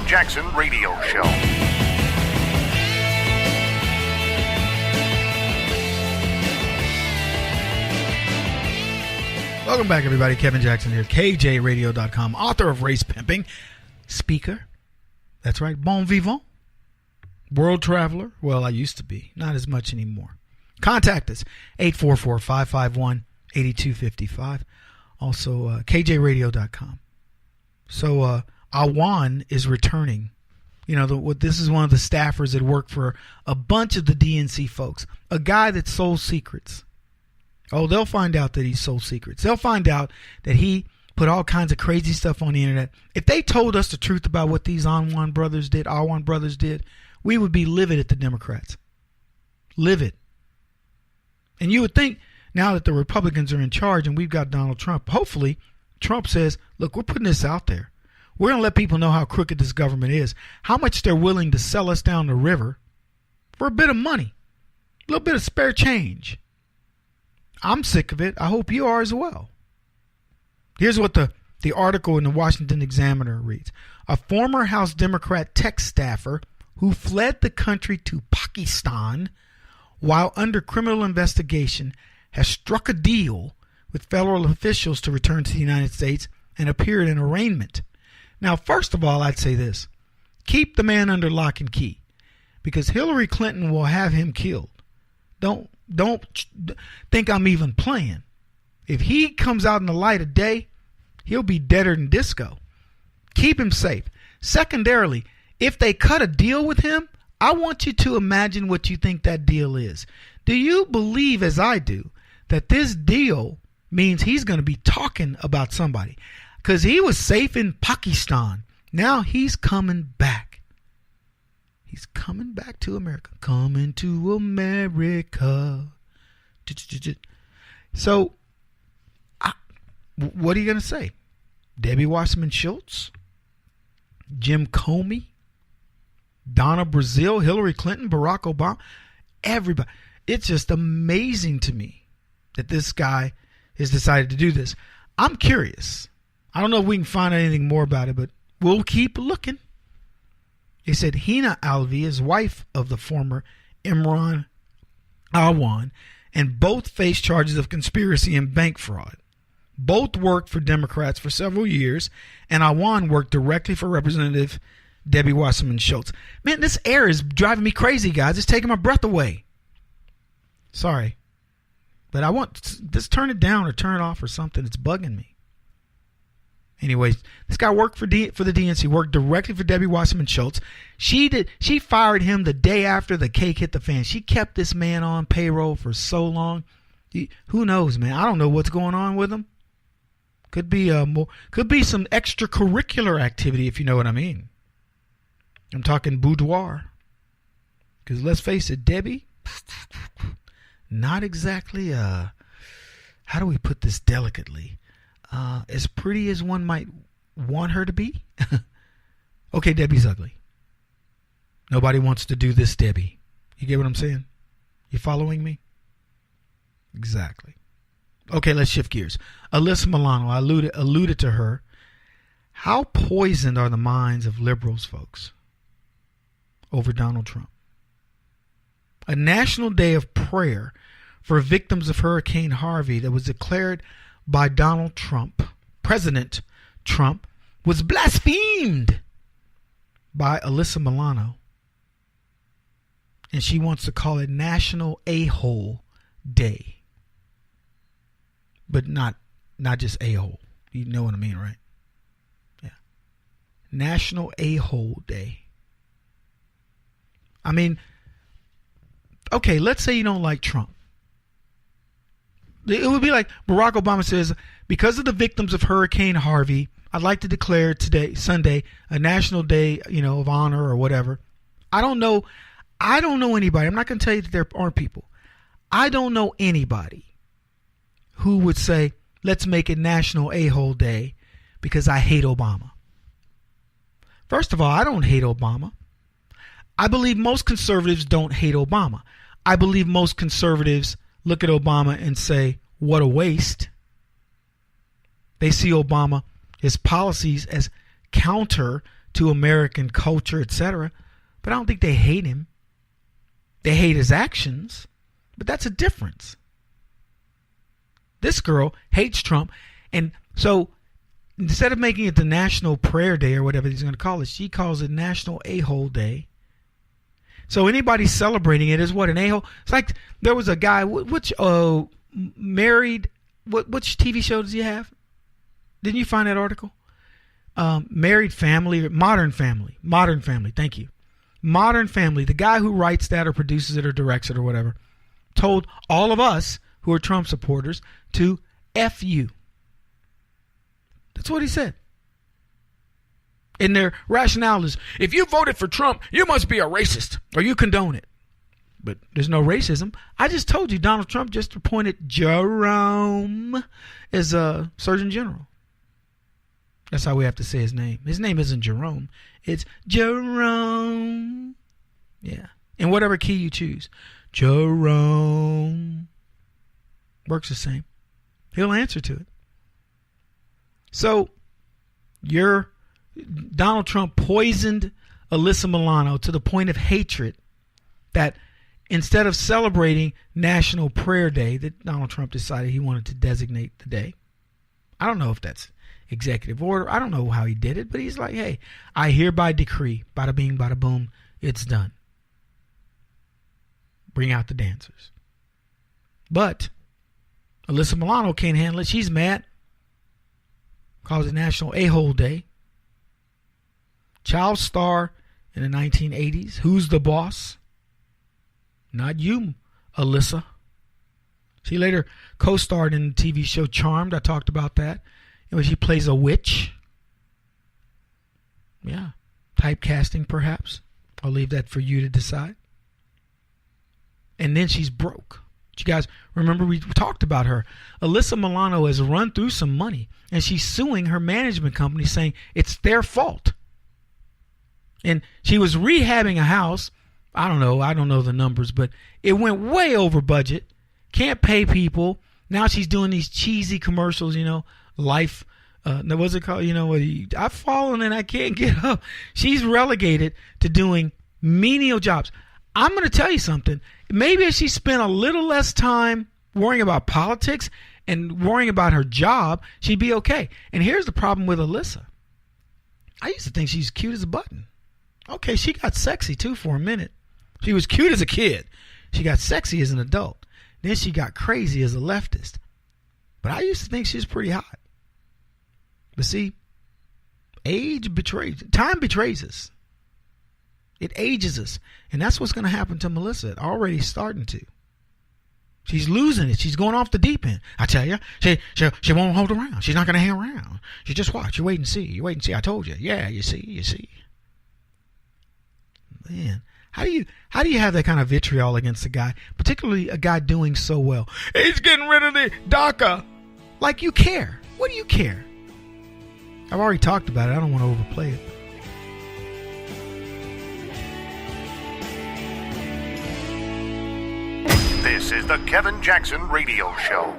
Jackson Radio Show. Welcome back, everybody. Kevin Jackson here, KJRadio.com, author of Race Pimping, speaker, that's right, bon vivant, world traveler. Well, I used to be, not as much anymore. Contact us, 844-551-8255. Also, KJRadio.com. So, Awan is returning. You know, this is one of the staffers that work for a bunch of the DNC folks. A guy that sold secrets. Oh, they'll find out that he sold secrets. They'll find out that he put all kinds of crazy stuff on the internet. If they told us the truth about what these Awan brothers did, we would be livid at the Democrats. Livid. And you would think now that the Republicans are in charge and we've got Donald Trump, hopefully Trump says, look, we're putting this out there. We're going to let people know how crooked this government is, how much they're willing to sell us down the river for a bit of money, a little bit of spare change. I'm sick of it. I hope you are as well. Here's what the article in the Washington Examiner reads. A former House Democrat tech staffer who fled the country to Pakistan while under criminal investigation has struck a deal with federal officials to return to the United States and appeared in arraignment. Now, first of all, I'd say this. Keep the man under lock and key because Hillary Clinton will have him killed. Don't think I'm even playing. If he comes out in the light of day, he'll be deader than disco. Keep him safe. Secondarily, if they cut a deal with him, I want you to imagine what you think that deal is. Do you believe, as I do, that this deal means he's going to be talking about somebody? Because he was safe in Pakistan. Now he's coming back. He's coming back to America. Coming to America. So, what are you going to say? Debbie Wasserman Schultz? Jim Comey? Donna Brazile? Hillary Clinton? Barack Obama? Everybody. It's just amazing to me that this guy has decided to do this. I'm curious. I don't know if we can find out anything more about it, but we'll keep looking. They said Hina Alvi is wife of the former Imran Awan, and both face charges of conspiracy and bank fraud. Both worked for Democrats for several years, and Awan worked directly for Representative Debbie Wasserman Schultz. Man, this air is driving me crazy, guys. It's taking my breath away. Sorry. But I want just turn it down or turn it off or something. It's bugging me. Anyways, this guy worked for the DNC, worked directly for Debbie Wasserman Schultz. She fired him the day after the cake hit the fan. She kept this man on payroll for so long. Who knows, man? I don't know what's going on with him. Could be some extracurricular activity, if you know what I mean. I'm talking boudoir. Because let's face it, Debbie, not exactly how do we put this delicately? As pretty as one might want her to be. Okay, Debbie's ugly. Nobody wants to do this, Debbie. You get what I'm saying? You following me? Exactly. Okay, let's shift gears. Alyssa Milano, I alluded to her. How poisoned are the minds of liberals, folks, over Donald Trump? A national day of prayer for victims of Hurricane Harvey that was declared by Donald Trump, President Trump, was blasphemed by Alyssa Milano. And she wants to call it National A-Hole Day. But not just A-Hole. You know what I mean, right? Yeah. National A-Hole Day. I mean, okay, let's say you don't like Trump. It would be like Barack Obama says, because of the victims of Hurricane Harvey, I'd like to declare today, Sunday, a national day, of honor or whatever. I don't know anybody. I'm not going to tell you that there aren't people. I don't know anybody who would say, let's make it National A-Hole Day because I hate Obama. First of all, I don't hate Obama. I believe most conservatives don't hate Obama. I believe most conservatives look at Obama and say, what a waste. They see Obama, his policies, as counter to American culture, etc. But I don't think they hate him. They hate his actions, but that's a difference. This girl hates Trump, and so instead of making it the National Prayer Day or whatever he's going to call it, she calls it National A-Hole Day. So anybody celebrating it is what, an a-hole? It's like there was a guy, which married, which TV show does he have? Didn't you find that article? Married Family, Modern Family. Thank you. Modern Family. The guy who writes that or produces it or directs it or whatever told all of us who are Trump supporters to F you. That's what he said. And their rationale is, if you voted for Trump, you must be a racist or you condone it. But there's no racism. I just told you Donald Trump just appointed Jerome as a Surgeon General. That's how we have to say his name. His name isn't Jerome. It's Jerome. Yeah. In whatever key you choose. Jerome. Works the same. He'll answer to it. So, Donald Trump poisoned Alyssa Milano to the point of hatred that instead of celebrating National Prayer Day, that Donald Trump decided he wanted to designate the day. I don't know if that's executive order. I don't know how he did it, but he's like, hey, I hereby decree, bada bing, bada boom, it's done. Bring out the dancers. But Alyssa Milano can't handle it. She's mad. Calls it National A-Hole Day. Child star in the 1980s. Who's the boss? Not you, Alyssa. She later co-starred in the TV show Charmed. I talked about that. Where she plays a witch. Yeah. Typecasting, perhaps. I'll leave that for you to decide. And then she's broke. You guys remember we talked about her. Alyssa Milano has run through some money, and she's suing her management company saying it's their fault. And she was rehabbing a house. I don't know the numbers, but it went way over budget. Can't pay people. Now she's doing these cheesy commercials, life. What's it called? I've fallen and I can't get up. She's relegated to doing menial jobs. I'm going to tell you something. Maybe if she spent a little less time worrying about politics and worrying about her job, she'd be okay. And here's the problem with Alyssa. I used to think she's cute as a button. Okay, she got sexy too for a minute. She was cute as a kid. She got sexy as an adult. Then she got crazy as a leftist. But I used to think she was pretty hot. But see, time betrays us. It ages us. And that's what's going to happen to Melissa. It's already starting to. She's losing it. She's going off the deep end. I tell you, she won't hold around. She's not going to hang around. You just watch. You wait and see. You wait and see. I told you. Yeah, you see. Man, how do you have that kind of vitriol against a guy, particularly a guy doing so well? He's getting rid of the DACA. Like you care. What do you care? I've already talked about it. I don't want to overplay it. This is the Kevin Jackson Radio Show.